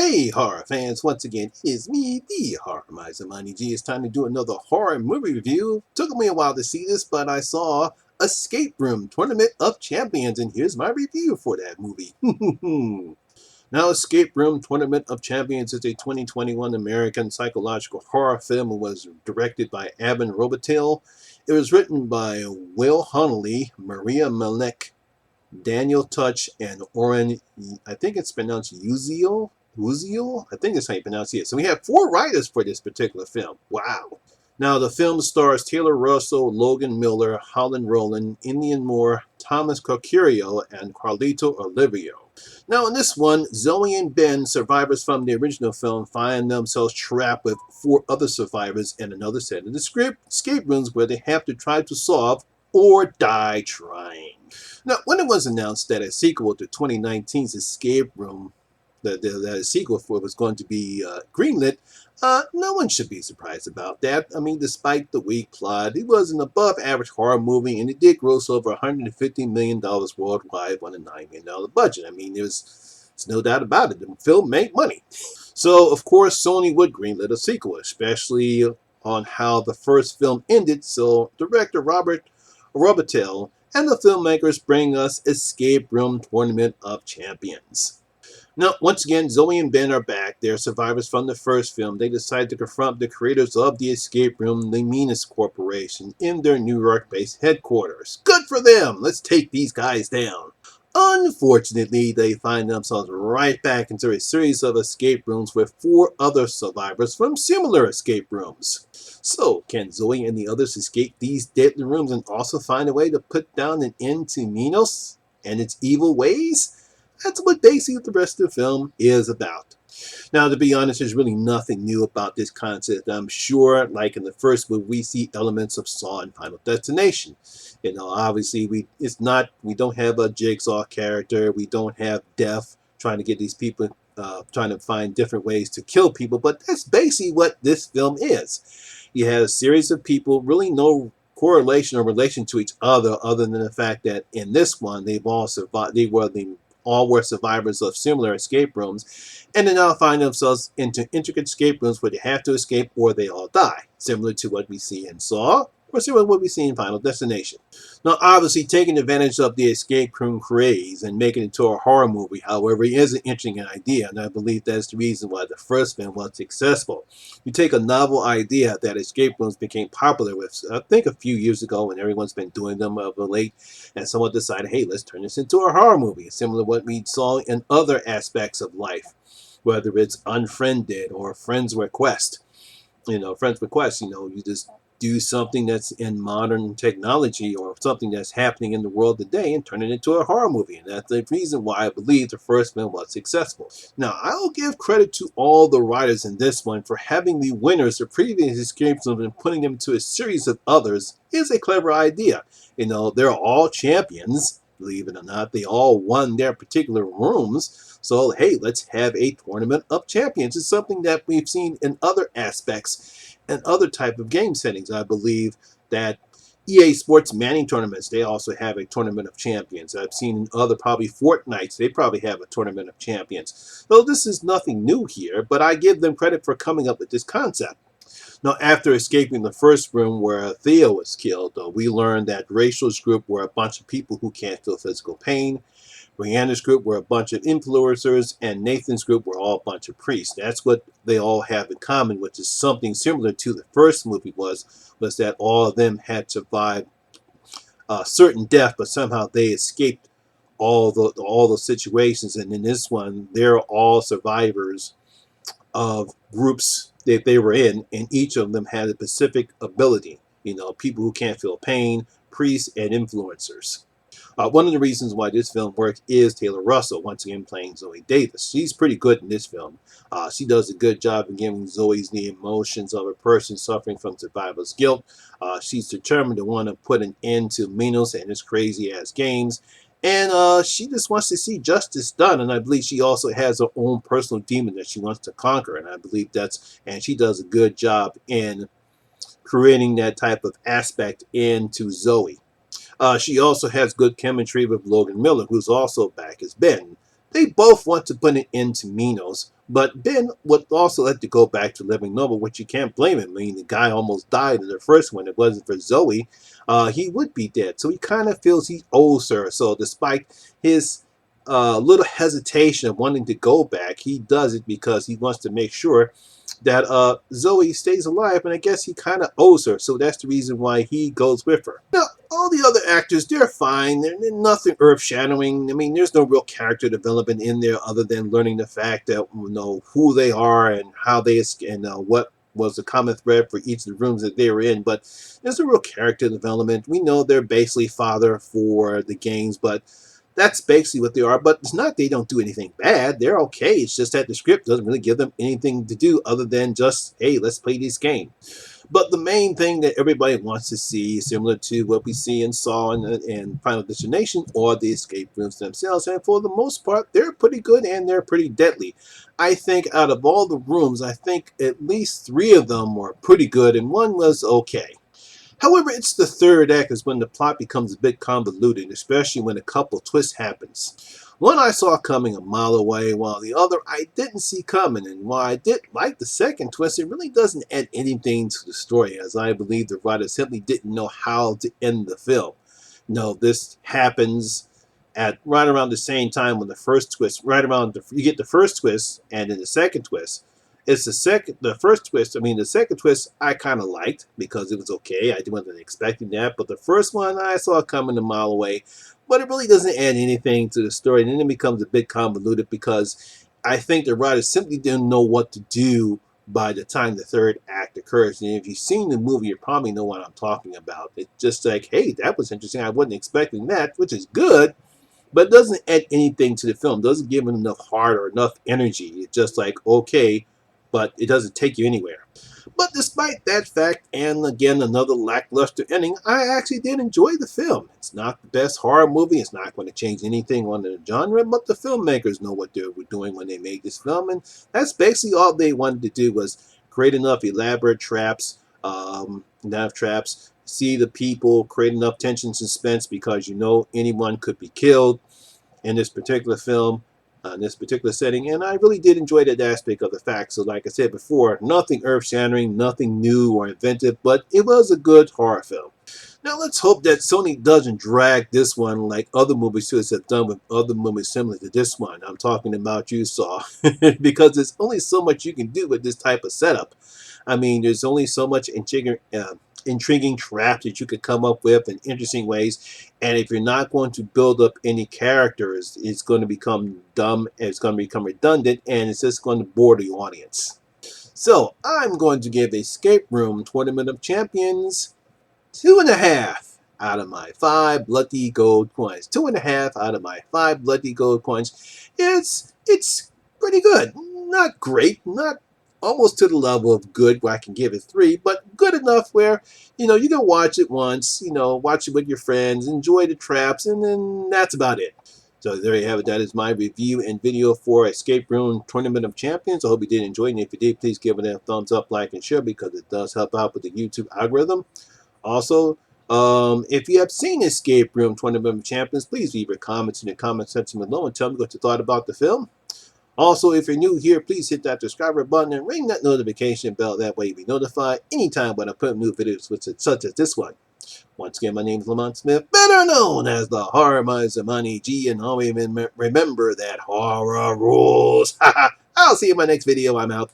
Hey horror fans, once again, it is me, the Horror Miser Money G. It's time to do another horror movie review. Took me a while to see this, but I saw Escape Room Tournament of Champions, and here's my review for that movie. Now, Escape Room Tournament of Champions is a 2021 American psychological horror film. It was directed by Abin Robitel. It was written by Will Honnelly, Maria Malek, Daniel Touch, and Oren, I think it's pronounced Uziel? Uziel? I think that's how you pronounce it. So we have 4 writers for this particular film. Wow. Now, the film stars Taylor Russell, Logan Miller, Holland Rowland, Indian Moore, Thomas Cocurio, and Carlito Olivio. Now, in this one, Zoe and Ben, survivors from the original film, find themselves trapped with 4 other survivors in another set of the escape rooms where they have to try to solve or die trying. Now, when it was announced that a sequel to 2019's Escape Room, that a sequel for it was going to be greenlit, no one should be surprised about that. I mean, despite the weak plot, it was an above-average horror movie, and it did gross over $150 million worldwide on a $9 million budget. I mean, there's no doubt about it. The film made money. So, of course, Sony would greenlit a sequel, especially on how the first film ended. So, director Robert Robitel and the filmmakers bring us Escape Room Tournament of Champions. Now, once again, Zoe and Ben are back. They're survivors from the first film. They decide to confront the creators of the escape room, the Menace Corporation, in their New York-based headquarters. Good for them! Let's take these guys down. Unfortunately, they find themselves right back into a series of escape rooms with 4 other survivors from similar escape rooms. So, can Zoe and the others escape these deadly rooms and also find a way to put down an end to Minos and its evil ways? That's what basically the rest of the film is about. Now, to be honest, there's really nothing new about this concept. I'm sure, like in the first movie, we see elements of Saw and Final Destination. You know, obviously, we don't have a Jigsaw character. We don't have Death trying to get these people, trying to find different ways to kill people. But that's basically what this film is. You have a series of people, really no correlation or relation to each other than the fact that in this one, they've all survived. All were survivors of similar escape rooms, and they now find themselves into intricate escape rooms where they have to escape or they all die, similar to what we see in Saw, or similar to what we see in Final Destination. Now, obviously, taking advantage of the escape room craze and making it into a horror movie, however, is an interesting idea, and I believe that's the reason why the first film was successful. You take a novel idea that escape rooms became popular with, I think a few years ago, and everyone's been doing them of late, and someone decided, hey, let's turn this into a horror movie, similar to what we saw in other aspects of life, whether it's Unfriended or Friends Request. Friends Request, you just do something that's in modern technology or something that's happening in the world today and turn it into a horror movie. And that's the reason why I believe the first film was successful. Now, I'll give credit to all the writers in this one for having the winners of previous escape rooms and putting them to a series of others is a clever idea. They're all champions. Believe it or not, they all won their particular rooms. So, hey, let's have a tournament of champions. It's something that we've seen in other aspects and other type of game settings. I believe that EA Sports Manning tournaments, they also have a tournament of champions. I've seen in other, probably Fortnites, they probably have a tournament of champions. So this is nothing new here, but I give them credit for coming up with this concept. Now, after escaping the first room where Theo was killed, we learned that Rachel's group were a bunch of people who can't feel physical pain. Brianna's group were a bunch of influencers, and Nathan's group were all a bunch of priests. That's what they all have in common, which is something similar to the first movie was that all of them had survived certain death, but somehow they escaped all the situations. And in this one, they're all survivors of groups that they were in, and each of them had a specific ability. People who can't feel pain, priests, and influencers. One of the reasons why this film works is Taylor Russell, once again playing Zoe Davis. She's pretty good in this film. She does a good job in giving Zoe's the emotions of a person suffering from survivor's guilt. She's determined to want to put an end to Minos and his crazy-ass games. And she just wants to see justice done. And I believe she also has her own personal demon that she wants to conquer. And I believe and she does a good job in creating that type of aspect into Zoe. She also has good chemistry with Logan Miller, who's also back as Ben. They both want to put an end to Minos, but Ben would also like to go back to living normal, which you can't blame him. I mean, the guy almost died in the first one. If it wasn't for Zoe, he would be dead. So he kind of feels he owes her. So despite his little hesitation of wanting to go back, he does it because he wants to make sure that Zoe stays alive, and I guess he kind of owes her, so that's the reason why he goes with her. Now, all the other actors, they're fine. They're nothing earth-shattering. I mean, there's no real character development in there other than learning the fact that, who they are and how they and what was the common thread for each of the rooms that they were in. But there's no real character development. We know they're basically fodder for the games, but that's basically what they are. But it's not they don't do anything bad. They're okay. It's just that the script doesn't really give them anything to do other than just, hey, let's play this game. But the main thing that everybody wants to see, similar to what we see in Saw and Final Destination, are the escape rooms themselves. And for the most part, they're pretty good and they're pretty deadly. I think out of all the rooms, I think at least 3 of them were pretty good and one was okay. However, it's the third act is when the plot becomes a bit convoluted, especially when a couple twist happens. One I saw coming a mile away, while the other I didn't see coming, and while I did like the second twist, it really doesn't add anything to the story, as I believe the writer simply didn't know how to end the film. No, this happens at right around the same time when the first twist, you get the first twist and then the second twist. It's the first twist. I mean, the second twist I kind of liked because it was okay. I wasn't expecting that, but the first one I saw coming a mile away. But it really doesn't add anything to the story, and then it becomes a bit convoluted because I think the writer simply didn't know what to do by the time the third act occurs. And if you've seen the movie, you probably know what I'm talking about. It's just like, hey, that was interesting. I wasn't expecting that, which is good, but it doesn't add anything to the film. It doesn't give it enough heart or enough energy. It's just like, okay, but it doesn't take you anywhere. But despite that fact, and again another lackluster ending, I actually did enjoy the film. It's not the best horror movie. It's not going to change anything on the genre, but the filmmakers know what they were doing when they made this film, and that's basically all they wanted to do was create enough elaborate traps, enough traps, see the people, create enough tension, suspense, because anyone could be killed in this particular film, in this particular setting, and I really did enjoy that aspect of the fact. So like I said before, nothing earth-shattering, nothing new or inventive, but it was a good horror film. Now let's hope that Sony doesn't drag this one like other movie studios have done with other movies similar to this one. I'm talking about you, Saw, because there's only so much you can do with this type of setup. I mean, there's only so much intriguing traps that you could come up with in interesting ways. And if you're not going to build up any characters, it's going to become dumb, and it's going to become redundant, and it's just going to bore the audience. So I'm going to give Escape Room Tournament of Champions 2.5 out of my 5 bloody gold coins. 2.5 out of my 5 bloody gold coins. It's pretty good. Not great, not almost to the level of good where I can give it 3, but good enough where, you can watch it once, watch it with your friends, enjoy the traps, and then that's about it. So there you have it. That is my review and video for Escape Room Tournament of Champions. I hope you did enjoy it, and if you did, please give it a thumbs up, like, and share, because it does help out with the YouTube algorithm. Also, if you have seen Escape Room Tournament of Champions, please leave your comments in the comment section below and tell me what you thought about the film. Also, if you're new here, please hit that subscribe button and ring that notification bell. That way you'll be notified anytime when I put up new videos such as this one. Once again, my name is Lamont Smith, better known as the Horror Miser Money G, and always remember that horror rules. I'll see you in my next video. I'm out.